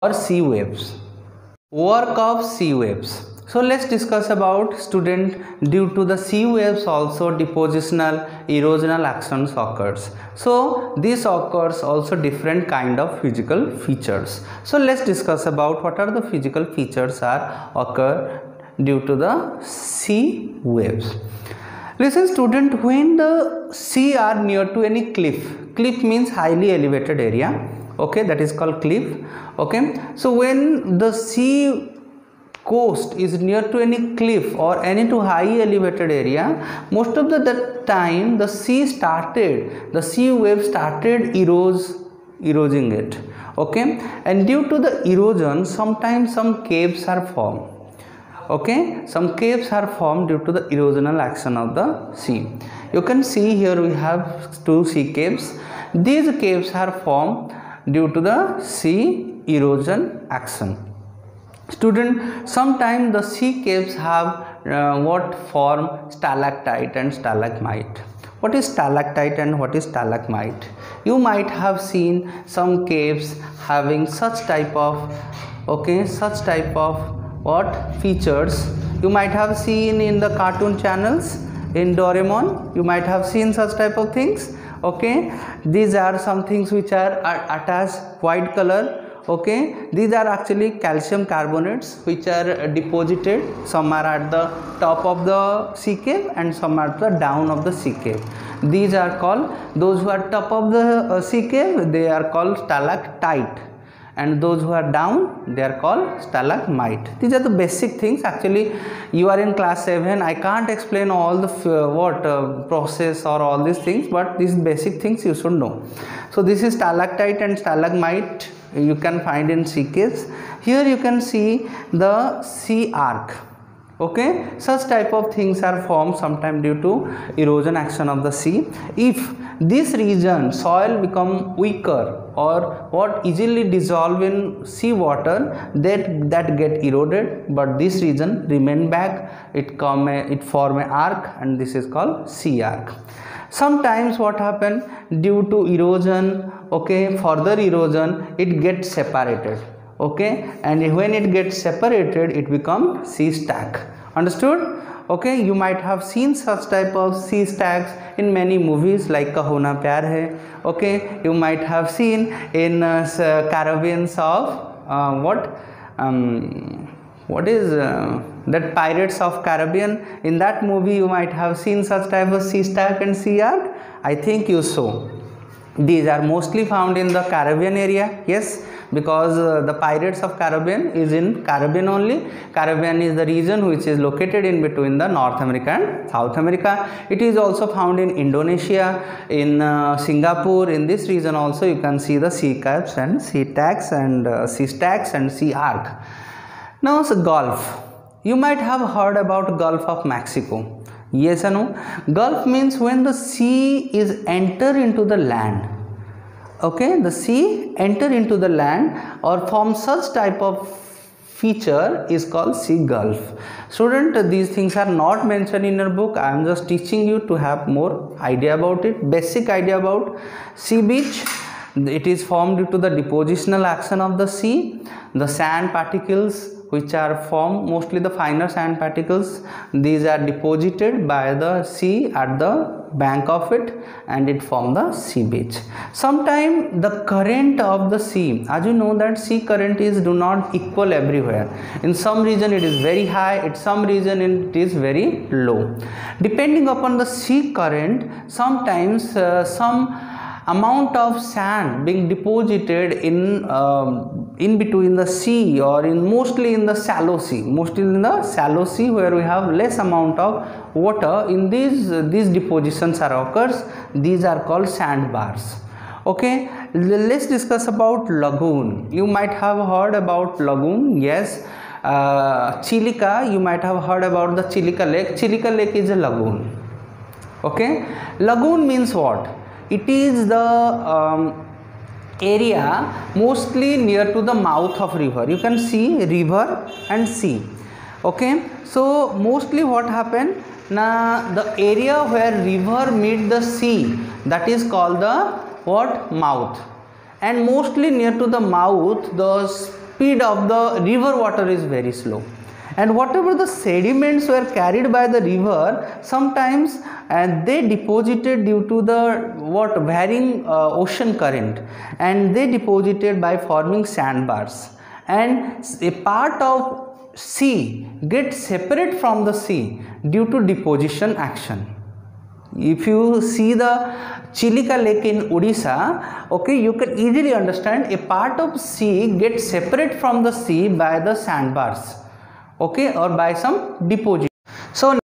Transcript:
or sea waves. Work of sea waves. So let's discuss about, student, due to the sea waves also depositional erosional actions occurs. So this occurs also different kind of physical features. So let's discuss about what are the physical features are occur due to the sea waves. Listen student, when the sea are near to any cliff means highly elevated area, okay, that is called cliff, okay. So when the sea coast is near to any cliff or any to high elevated area, most of the time the sea wave started eroding it, okay. And due to the erosion, sometimes some caves are formed, okay. Some caves are formed due to the erosional action of the sea. You can see here we have two sea caves. These caves are formed due to the sea erosion action. Student, sometimes the sea caves have what form stalactite and stalagmite. What is stalactite and what is stalagmite? You might have seen some caves having such type of, okay, such type of what features. You might have seen in the cartoon channels, in Doraemon, you might have seen such type of things, okay. These are some things which are attached white color, okay. These are actually calcium carbonates which are deposited. Some are at the top of the sea cave and some are at the down of the sea cave. These are called, those who are top of the sea cave, they are called stalactite, and those who are down, they are called stalagmite. These are the basic things. Actually you are in class 7, I can't explain all the process or all these things, but these basic things you should know. So this is stalactite and stalagmite, you can find in sea caves. Here you can see the sea arc, okay. Such type of things are formed sometime due to erosion action of the sea. If this region soil become weaker or what easily dissolve in sea water, that get eroded, but this region remain back, it form a arc, and this is called sea arc. Sometimes what happen, due to erosion, okay, further erosion, it gets separated, okay, and when it gets separated, it become sea stack. Understood? Okay, you might have seen such type of sea stacks in many movies like Kaho Na Pyar Hai, okay. You might have seen in Caribbeans of what is that Pirates of Caribbean. In that movie you might have seen such type of sea stack and sea arc. I think you saw. These are mostly found in the Caribbean area, yes, because the Pirates of Caribbean is in Caribbean only. Caribbean is the region which is located in between the North America and South America. It is also found in Indonesia, in Singapore. In this region also you can see the sea caps and sea stacks and sea arc. Now the Gulf. You might have heard about Gulf of Mexico. Yes or no? Gulf means when the sea is enter into the land, okay, the sea enter into the land or form such type of feature is called sea gulf. Student, these things are not mentioned in your book. I am just teaching you to have more idea about it, basic idea about sea beach. It is formed due to the depositional action of the sea. The sand particles which are formed, mostly the finer sand particles, these are deposited by the sea at the bank of it, and it form the sea beach. Sometimes the current of the sea, as you know that sea current is do not equal everywhere. In some region it is very high, in some region it is very low. Depending upon the sea current, sometimes some amount of sand being deposited in between the sea or mostly in the shallow sea, where we have less amount of water. In these depositions are occurs. These are called sandbars. Okay, let's discuss about lagoon. You might have heard about lagoon. Yes, Chilika, you might have heard about the Chilika Lake. Chilika Lake is a lagoon. Okay, lagoon means what? It is the area mostly near to the mouth of river. You can see river and sea. Okay, so mostly what happened, now the area where river meet the sea, that is called the what? Mouth. And mostly near to the mouth, the speed of the river water is very slow, and whatever the sediments were carried by the river, sometimes and they deposited due to the varying ocean current, and they deposited by forming sandbars, and a part of sea gets separate from the sea due to deposition action. If you see the Chilika Lake in Odisha, okay, you can easily understand a part of sea gets separate from the sea by the sandbars, okay, or by some deposition. So